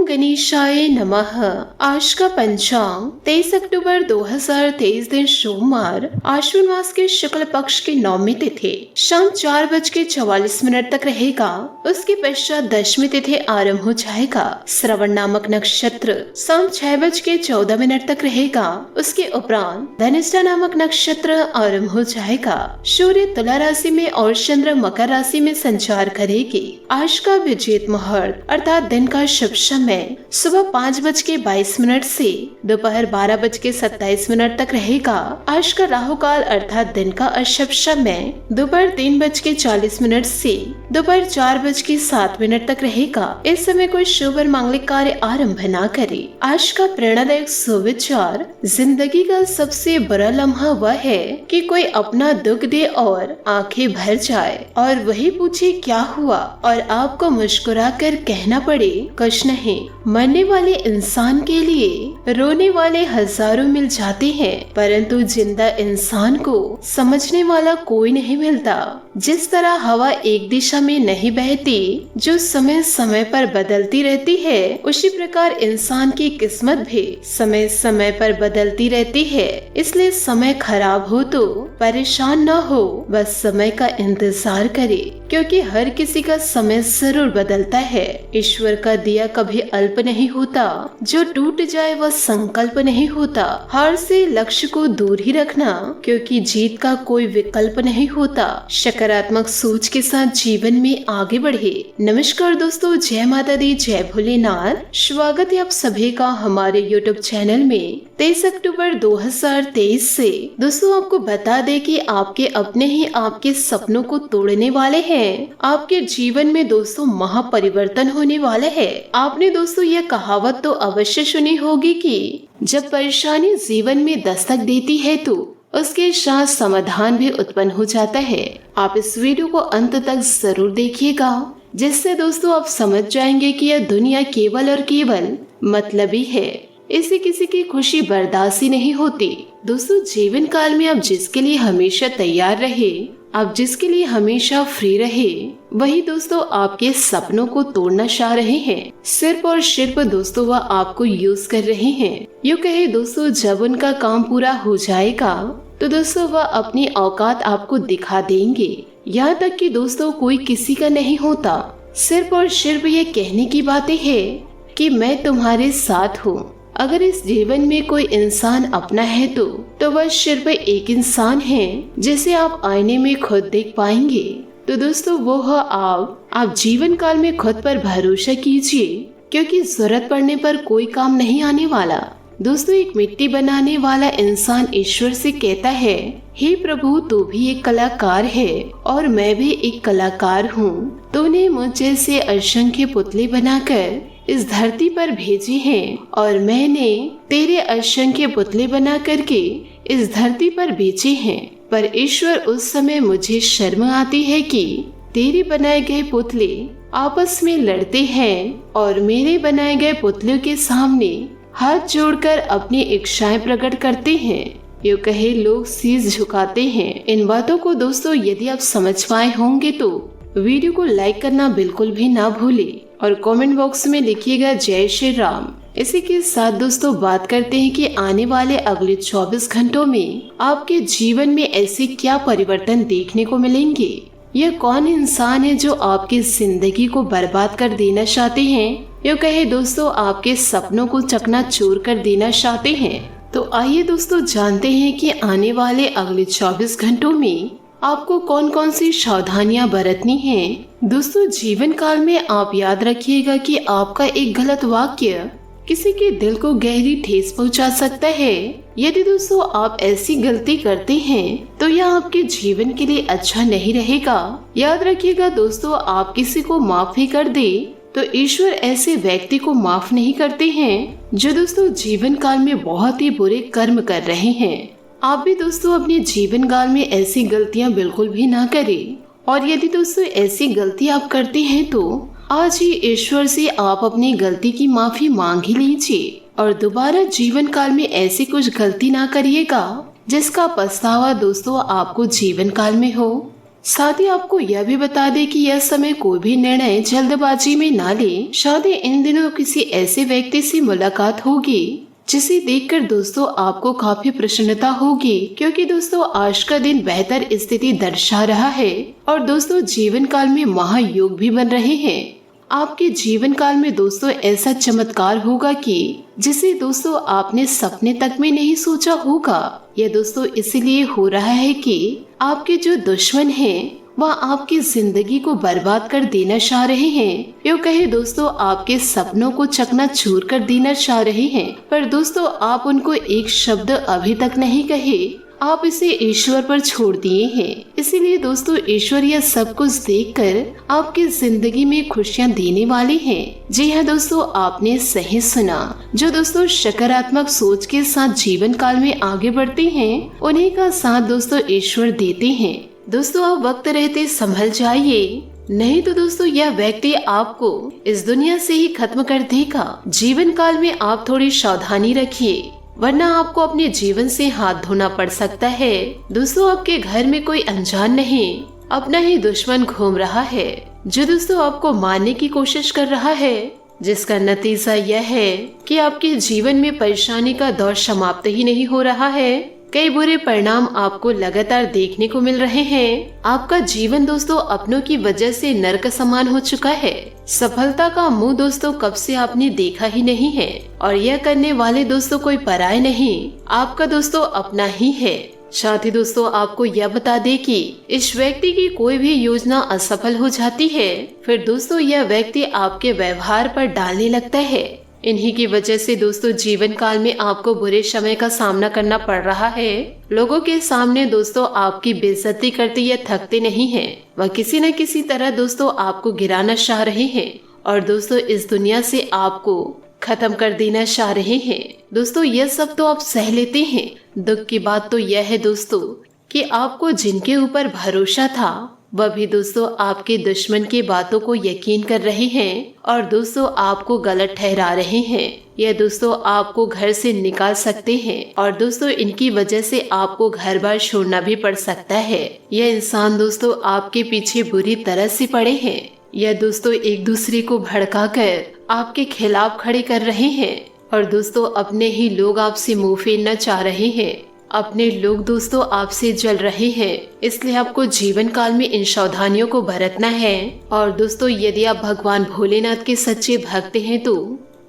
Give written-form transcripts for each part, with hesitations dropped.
गणेशाय नमः। आज का पंचांग 23 अक्टूबर 2023 दिन सोमवार, आश्विन मास के शुक्ल पक्ष की नौमी तिथि शाम 4:44 तक रहेगा। उसके पश्चात दशमी तिथि आरंभ हो जाएगा। श्रवण नामक नक्षत्र शाम 6:14 तक रहेगा। उसके उपरांत धनिष्ठा नामक नक्षत्र आरंभ हो जाएगा। सूर्य तुला राशि में और चंद्र मकर राशि में संचार करेगी। आज का विजेत मुहूर्त अर्थात दिन का शुभ समय सुबह 5:22 से दोपहर 12:27 तक रहेगा। आज का राहु काल अर्थात दिन का अशुभ समय दोपहर 3:40 से दोपहर 4:07 तक रहेगा। इस समय कोई शुभ और मांगलिक कार्य आरंभ न करे। आज का प्रेरणादायक सुविचार, जिंदगी का सबसे बड़ा लम्हा वह है कि कोई अपना दुख दे और आंखें भर जाए और वही पूछे क्या हुआ और आपको मुस्कुरा कर कहना पड़े कुछ नहीं। मरने वाले इंसान के लिए रोने वाले हजारों मिल जाते हैं, परंतु जिंदा इंसान को समझने वाला कोई नहीं मिलता। जिस तरह हवा एक दिशा में नहीं बहती, जो समय समय पर बदलती रहती है, उसी प्रकार इंसान की किस्मत भी समय समय पर बदलती रहती है। इसलिए समय खराब हो तो परेशान न हो, बस समय का इंतजार करे, क्योंकि हर किसी का समय जरूर बदलता है। ईश्वर का दिया कभी अल्प नहीं होता, जो टूट जाए वह संकल्प नहीं होता। हार से लक्ष्य को दूर ही रखना, क्योंकि जीत का कोई विकल्प नहीं होता। सकारात्मक सोच के साथ जीवन में आगे बढ़े। नमस्कार दोस्तों, जय माता दी, जय भोलेनाथ। स्वागत है आप सभी का हमारे YouTube चैनल में। 23 अक्टूबर 2023 से दोस्तों आपको बता दे कि आपके अपने ही आपके सपनों को तोड़ने वाले हैं। आपके जीवन में दोस्तों महापरिवर्तन होने वाला है। आपने दोस्तों यह कहावत तो अवश्य सुनी होगी कि जब परेशानी जीवन में दस्तक देती है तो उसके साथ समाधान भी उत्पन्न हो जाता है। आप इस वीडियो को अंत तक जरूर देखिएगा, जिससे दोस्तों आप समझ जाएंगे कि यह दुनिया केवल और केवल मतलबी है। इसे किसी की खुशी बर्दाश्त ही नहीं होती। दोस्तों जीवन काल में आप जिसके लिए हमेशा तैयार रहे, आप जिसके लिए हमेशा फ्री रहे, वही दोस्तों आपके सपनों को तोड़ना चाह रहे हैं। सिर्फ और सिर्फ दोस्तों वह आपको यूज कर रहे हैं। यूँ कहे दोस्तों, जब उनका काम पूरा हो जाएगा तो दोस्तों वह अपनी औकात आपको दिखा देंगे। यहाँ तक कि दोस्तों कोई किसी का नहीं होता। सिर्फ और सिर्फ ये कहने की बातें है कि मैं तुम्हारे साथ हूँ। अगर इस जीवन में कोई इंसान अपना है तो वह सिर्फ एक इंसान है जिसे आप आईने में खुद देख पाएंगे। तो दोस्तों वो है आप जीवन काल में खुद पर भरोसा कीजिए, क्योंकि जरूरत पड़ने पर कोई काम नहीं आने वाला। दोस्तों एक मिट्टी बनाने वाला इंसान ईश्वर से कहता है, हे प्रभु तू भी एक कलाकार है और मैं भी एक कलाकार हूँ। तूने मुझ जैसे असंख्य पुतले बनाकर इस धरती पर भेजे हैं और मैंने तेरे असंख्य पुतले बना करके इस धरती पर बेचे हैं। पर ईश्वर उस समय मुझे शर्म आती है कि तेरे बनाए गए पुतले आपस में लड़ते हैं और मेरे बनाए गए पुतलों के सामने हाथ जोड़कर अपनी इच्छाएं प्रकट करते हैं। यूँ कहे लोग शीश झुकाते हैं। इन बातों को दोस्तों यदि आप समझ पाए होंगे तो वीडियो को लाइक करना बिल्कुल भी ना भूले और कमेंट बॉक्स में लिखिएगा जय श्री राम। इसी के साथ दोस्तों बात करते हैं कि आने वाले अगले 24 घंटों में आपके जीवन में ऐसे क्या परिवर्तन देखने को मिलेंगे। यह कौन इंसान है जो आपकी जिंदगी को बर्बाद कर देना चाहते हैं, यूँ कहे दोस्तों आपके सपनों को चकनाचूर कर देना चाहते हैं। तो आइए दोस्तों जानते हैं कि आने वाले अगले 24 घंटों में आपको कौन कौन सी सावधानियां बरतनी हैं। दोस्तों जीवन काल में आप याद रखिएगा कि आपका एक गलत वाक्य किसी के दिल को गहरी ठेस पहुंचा सकता है। यदि दोस्तों आप ऐसी गलती करते हैं तो यह आपके जीवन के लिए अच्छा नहीं रहेगा। याद रखिएगा दोस्तों, आप किसी को माफ भी कर दे तो ईश्वर ऐसे व्यक्ति को माफ नहीं करते हैं जो दोस्तों जीवन काल में बहुत ही बुरे कर्म कर रहे हैं। आप भी दोस्तों अपने जीवन काल में ऐसी गलतियां बिल्कुल भी ना करें। और यदि दोस्तों ऐसी गलती आप करते हैं तो आज ही ईश्वर से आप अपनी गलती की माफी मांग ही लीजिए और दोबारा जीवन काल में ऐसी कुछ गलती ना करिएगा जिसका पछतावा दोस्तों आपको जीवन काल में हो। साथ ही आपको यह भी बता दें कि यह समय कोई भी निर्णय जल्दबाजी में ना लें। शायद इन दिनों किसी ऐसे व्यक्ति से मुलाकात होगी जिसे देखकर दोस्तों आपको काफी प्रसन्नता होगी, क्योंकि दोस्तों आज का दिन बेहतर स्थिति दर्शा रहा है और दोस्तों जीवन काल में महायोग भी बन रहे हैं। आपके जीवन काल में दोस्तों ऐसा चमत्कार होगा कि जिसे दोस्तों आपने सपने तक में नहीं सोचा होगा। यह दोस्तों इसलिए हो रहा है कि आपके जो दुश्मन हैं वह आपकी जिंदगी को बर्बाद कर देना चाह रहे हैं, यूँ कहे दोस्तों आपके सपनों को चकनाचूर कर देना चाह रहे हैं। पर दोस्तों आप उनको एक शब्द अभी तक नहीं कहे, आप इसे ईश्वर पर छोड़ दिए हैं। इसीलिए दोस्तों ईश्वर यह सब कुछ देखकर आपकी जिंदगी में खुशियां देने वाले हैं। जी हाँ दोस्तों, आपने सही सुना। जो दोस्तों सकारात्मक सोच के साथ जीवन काल में आगे बढ़ते हैं उन्हीं का साथ दोस्तों ईश्वर देते हैं। दोस्तों आप वक्त रहते संभल जाइए, नहीं तो दोस्तों यह व्यक्ति आपको इस दुनिया से ही खत्म कर देगा। जीवन काल में आप थोड़ी सावधानी रखिए, वरना आपको अपने जीवन से हाथ धोना पड़ सकता है। दोस्तों आपके घर में कोई अनजान नहीं, अपना ही दुश्मन घूम रहा है, जो दोस्तों आपको मारने की कोशिश कर रहा है, जिसका नतीजा यह है कि आपके जीवन में परेशानी का दौर समाप्त ही नहीं हो रहा है। कई बुरे परिणाम आपको लगातार देखने को मिल रहे हैं। आपका जीवन दोस्तों अपनों की वजह से नरक समान हो चुका है। सफलता का मुंह दोस्तों कब से आपने देखा ही नहीं है, और यह करने वाले दोस्तों कोई पराये नहीं, आपका दोस्तों अपना ही है। साथ ही दोस्तों आपको यह बता दे कि इस व्यक्ति की कोई भी योजना असफल हो जाती है, फिर दोस्तों यह व्यक्ति आपके व्यवहार पर डालने लगता है। इन्हीं की वजह से दोस्तों जीवन काल में आपको बुरे समय का सामना करना पड़ रहा है। लोगों के सामने दोस्तों आपकी बेइज्जती करते या थकते नहीं हैं, वह किसी न किसी तरह दोस्तों आपको गिराना चाह रहे हैं और दोस्तों इस दुनिया से आपको खत्म कर देना चाह रहे हैं। दोस्तों यह सब तो आप सह लेते हैं। दुख की बात तो यह है दोस्तों कि आपको जिनके ऊपर भरोसा था वह भी दोस्तों आपके दुश्मन की बातों को यकीन कर रहे हैं और दोस्तों आपको गलत ठहरा रहे हैं। यह दोस्तों आपको घर से निकाल सकते हैं और दोस्तों इनकी वजह से आपको घर बार छोड़ना भी पड़ सकता है। यह इंसान दोस्तों आपके पीछे बुरी तरह से पड़े हैं। यह दोस्तों एक दूसरे को भड़काकर आपके खिलाफ खड़े कर रहे हैं और दोस्तों अपने ही लोग आपसे मुंह फेरना चाह रहे हैं। अपने लोग दोस्तों आपसे जल रहे हैं, इसलिए आपको जीवन काल में इन सावधानियों को बरतना है। और दोस्तों यदि आप भगवान भोलेनाथ के सच्चे भक्त हैं तो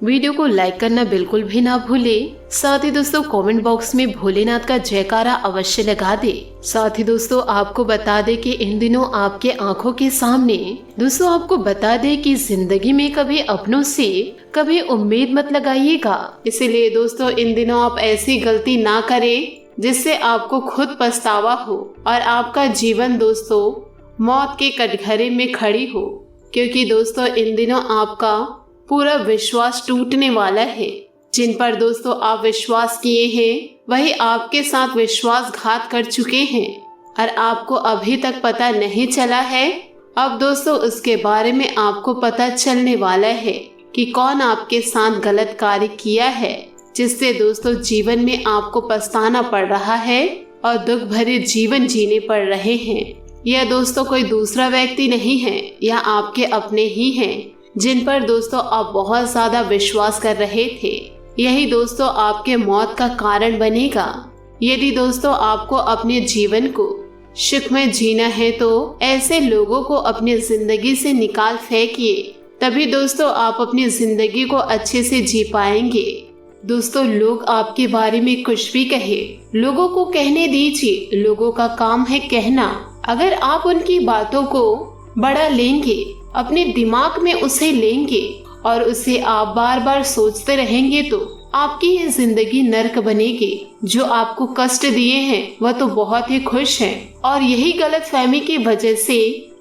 वीडियो को लाइक करना बिल्कुल भी ना भूले। साथ ही दोस्तों कमेंट बॉक्स में भोलेनाथ का जयकारा अवश्य लगा दे। साथ ही दोस्तों आपको बता दे कि इन दिनों आपके आंखों के सामने दोस्तों आपको बता दे कि जिंदगी में कभी अपनों से कभी उम्मीद मत लगाइएगा। इसीलिए दोस्तों इन दिनों आप ऐसी गलती ना करें जिससे आपको खुद पछतावा हो और आपका जीवन दोस्तों मौत के कटघरे में खड़ी हो, क्योंकि दोस्तों इन दिनों आपका पूरा विश्वास टूटने वाला है। जिन पर दोस्तों आप विश्वास किए हैं वही आपके साथ विश्वासघात कर चुके हैं और आपको अभी तक पता नहीं चला है। अब दोस्तों उसके बारे में आपको पता चलने वाला है कि कौन आपके साथ गलत कार्य किया है, जिससे दोस्तों जीवन में आपको पछताना पड़ रहा है और दुख भरे जीवन जीने पड़ रहे हैं। यह दोस्तों कोई दूसरा व्यक्ति नहीं है, यह आपके अपने ही हैं, जिन पर दोस्तों आप बहुत ज्यादा विश्वास कर रहे थे। यही दोस्तों आपके मौत का कारण बनेगा। यदि दोस्तों आपको अपने जीवन को सुख में जीना है तो ऐसे लोगों को अपनी जिंदगी से निकाल फेंकिए, तभी दोस्तों आप अपनी जिंदगी को अच्छे से जी पाएंगे। दोस्तों लोग आपके बारे में कुछ भी कहे, लोगों को कहने दीजिए, लोगों का काम है कहना। अगर आप उनकी बातों को बड़ा लेंगे, अपने दिमाग में उसे लेंगे और उसे आप बार बार सोचते रहेंगे तो आपकी ये जिंदगी नर्क बनेगी। जो आपको कष्ट दिए हैं वह तो बहुत ही खुश हैं और यही गलतफहमी की वजह से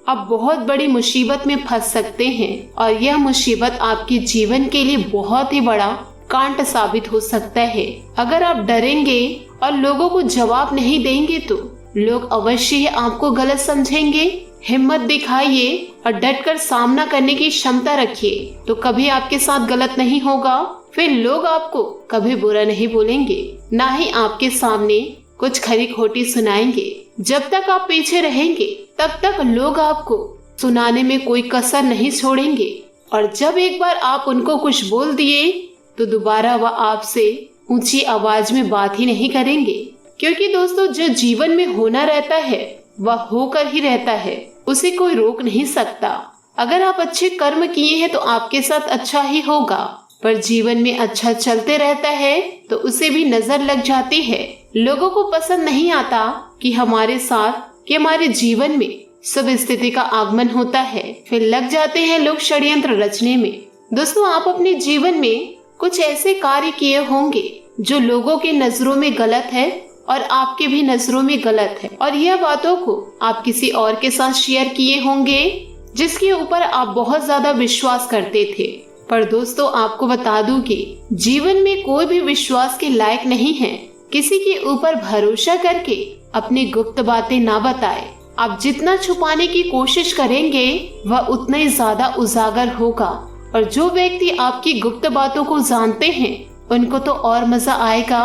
आप बहुत बड़ी मुसीबत में फंस सकते हैं और यह मुसीबत आपके जीवन के लिए बहुत ही बड़ा कांट साबित हो सकता है। अगर आप डरेंगे और लोगों को जवाब नहीं देंगे तो लोग अवश्य ही आपको गलत समझेंगे। हिम्मत दिखाइए और डटकर सामना करने की क्षमता रखिए, तो कभी आपके साथ गलत नहीं होगा। फिर लोग आपको कभी बुरा नहीं बोलेंगे, ना ही आपके सामने कुछ खरी खोटी सुनाएंगे। जब तक आप पीछे रहेंगे तब तक लोग आपको सुनाने में कोई कसर नहीं छोड़ेंगे, और जब एक बार आप उनको कुछ बोल दिए तो दोबारा वह आपसे ऊंची आवाज में बात ही नहीं करेंगे। क्योंकि दोस्तों, जो जीवन में होना रहता है वह होकर ही रहता है, उसे कोई रोक नहीं सकता। अगर आप अच्छे कर्म किए हैं तो आपके साथ अच्छा ही होगा, पर जीवन में अच्छा चलते रहता है तो उसे भी नजर लग जाती है। लोगों को पसंद नहीं आता कि हमारे साथ कि हमारे जीवन में शुभ स्थिति का आगमन होता है, फिर लग जाते हैं लोग षड्यंत्र रचने में। दोस्तों, आप अपने जीवन में कुछ ऐसे कार्य किए होंगे जो लोगों के नजरों में गलत है और आपके भी नजरों में गलत है, और यह बातों को आप किसी और के साथ शेयर किए होंगे जिसके ऊपर आप बहुत ज्यादा विश्वास करते थे। पर दोस्तों, आपको बता दूं कि जीवन में कोई भी विश्वास के लायक नहीं है। किसी के ऊपर भरोसा करके अपनी गुप्त बातें ना बताए। आप जितना छुपाने की कोशिश करेंगे वह उतना ही ज्यादा उजागर होगा, और जो व्यक्ति आपकी गुप्त बातों को जानते हैं उनको तो और मजा आएगा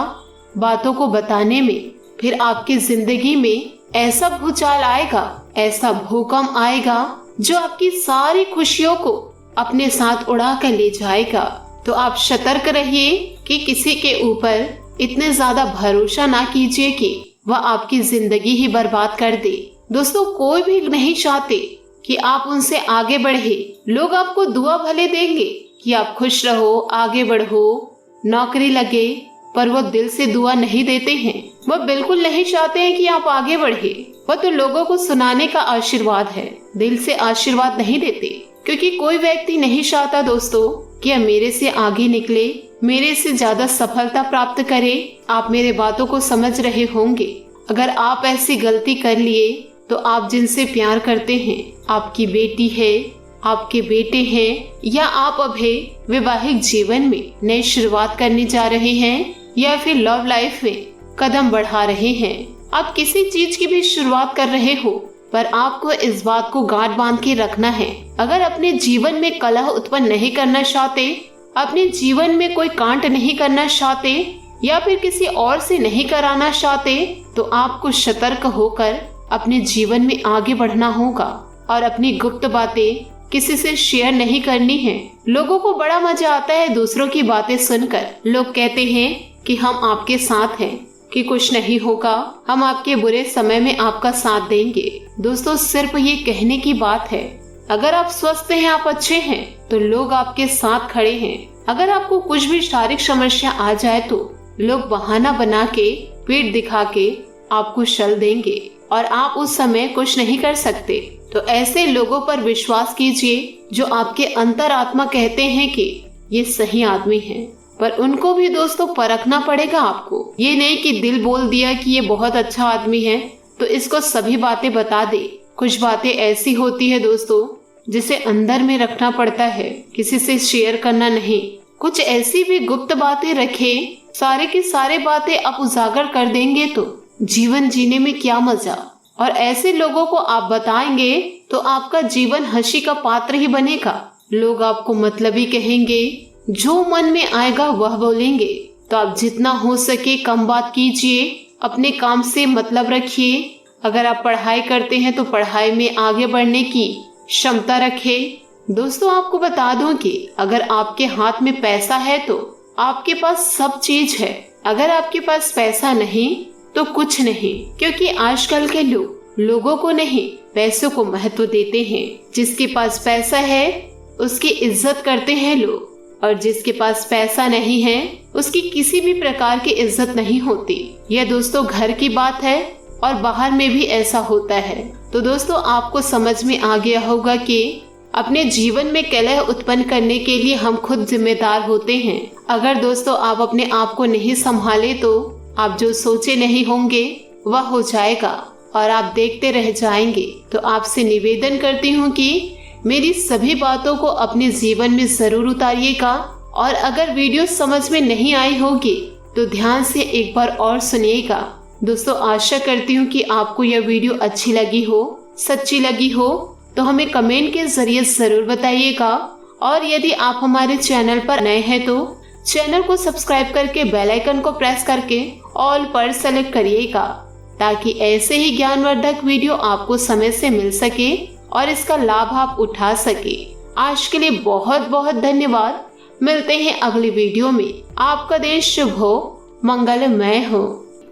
बातों को बताने में। फिर आपकी जिंदगी में ऐसा भूचाल आएगा, ऐसा भूकंप आएगा जो आपकी सारी खुशियों को अपने साथ उड़ा कर ले जाएगा। तो आप सतर्क रहिए कि किसी के ऊपर इतने ज्यादा भरोसा ना कीजिए कि वह आपकी जिंदगी ही बर्बाद कर दे। दोस्तों, कोई भी नहीं चाहते कि आप उनसे आगे बढ़े। लोग आपको दुआ भले देंगे कि आप खुश रहो, आगे बढ़ो, नौकरी लगे, पर वो दिल से दुआ नहीं देते हैं। वो बिल्कुल नहीं चाहते हैं कि आप आगे बढ़े। वो तो लोगों को सुनाने का आशीर्वाद है, दिल से आशीर्वाद नहीं देते। क्योंकि कोई व्यक्ति नहीं चाहता दोस्तों कि मेरे से आगे निकले, मेरे से ज्यादा सफलता प्राप्त करे। आप मेरे बातों को समझ रहे होंगे। अगर आप ऐसी गलती कर लिए तो आप जिनसे प्यार करते हैं, आपकी बेटी है, आपके बेटे हैं, या आप अभी वैवाहिक जीवन में नई शुरुआत करने जा रहे हैं, या फिर लव लाइफ में कदम बढ़ा रहे हैं, आप किसी चीज की भी शुरुआत कर रहे हो, पर आपको इस बात को गांठ बांध के रखना है। अगर अपने जीवन में कलह उत्पन्न नहीं करना चाहते, अपने जीवन में कोई कांट नहीं करना चाहते, या फिर किसी और से नहीं कराना चाहते, तो आपको सतर्क होकर अपने जीवन में आगे बढ़ना होगा और अपनी गुप्त बातें किसी से शेयर नहीं करनी है। लोगों को बड़ा मजा आता है दूसरों की बातें सुनकर। लोग कहते हैं कि हम आपके साथ हैं, कि कुछ नहीं होगा, हम आपके बुरे समय में आपका साथ देंगे। दोस्तों, सिर्फ ये कहने की बात है। अगर आप स्वस्थ हैं, आप अच्छे हैं, तो लोग आपके साथ खड़े हैं। अगर आपको कुछ भी शारीरिक समस्या आ जाए तो लोग बहाना बना के, पीठ दिखा के आपको शल देंगे, और आप उस समय कुछ नहीं कर सकते। तो ऐसे लोगों पर विश्वास कीजिए जो आपके अंतरात्मा कहते हैं कि ये सही आदमी है, पर उनको भी दोस्तों परखना पड़ेगा आपको। ये नहीं कि दिल बोल दिया कि ये बहुत अच्छा आदमी है तो इसको सभी बातें बता दे। कुछ बातें ऐसी होती है दोस्तों जिसे अंदर में रखना पड़ता है, किसी से शेयर करना नहीं। कुछ ऐसी भी गुप्त बातें रखे, सारे की सारे बातें आप उजागर कर देंगे तो जीवन जीने में क्या मजा। और ऐसे लोगों को आप बताएंगे तो आपका जीवन हंसी का पात्र ही बनेगा। लोग आपको मतलबी कहेंगे, जो मन में आएगा वह बोलेंगे। तो आप जितना हो सके कम बात कीजिए, अपने काम से मतलब रखिए। अगर आप पढ़ाई करते हैं तो पढ़ाई में आगे बढ़ने की क्षमता रखें। दोस्तों, आपको बता दूं कि अगर आपके हाथ में पैसा है तो आपके पास सब चीज है, अगर आपके पास पैसा नहीं तो कुछ नहीं। क्योंकि आजकल के लोग लोगों को नहीं, पैसों को महत्व देते हैं। जिसके पास पैसा है उसकी इज्जत करते हैं लोग, और जिसके पास पैसा नहीं है उसकी किसी भी प्रकार की इज्जत नहीं होती। यह दोस्तों घर की बात है और बाहर में भी ऐसा होता है। तो दोस्तों, आपको समझ में आ गया होगा कि अपने जीवन में कलह उत्पन्न करने के लिए हम खुद जिम्मेदार होते हैं। अगर दोस्तों आप अपने आप को नहीं संभाले तो आप जो सोचे नहीं होंगे वह हो जाएगा और आप देखते रह जाएंगे। तो आपसे निवेदन करती हूँ कि मेरी सभी बातों को अपने जीवन में जरूर उतारिएगा, और अगर वीडियो समझ में नहीं आई होगी तो ध्यान से एक बार और सुनिएगा। दोस्तों, आशा करती हूँ कि आपको यह वीडियो अच्छी लगी हो, सच्ची लगी हो, तो हमें कमेंट के जरिए जरूर बताइएगा। और यदि आप हमारे चैनल पर नए हैं तो चैनल को सब्सक्राइब करके बेल आइकन को प्रेस करके ऑल पर सेलेक्ट करिएगा, ताकि ऐसे ही ज्ञानवर्धक वीडियो आपको समय से मिल सके और इसका लाभ आप उठा सके। आज के लिए बहुत बहुत धन्यवाद। मिलते हैं अगली वीडियो में। आपका दिन शुभ हो, मंगलमय हो।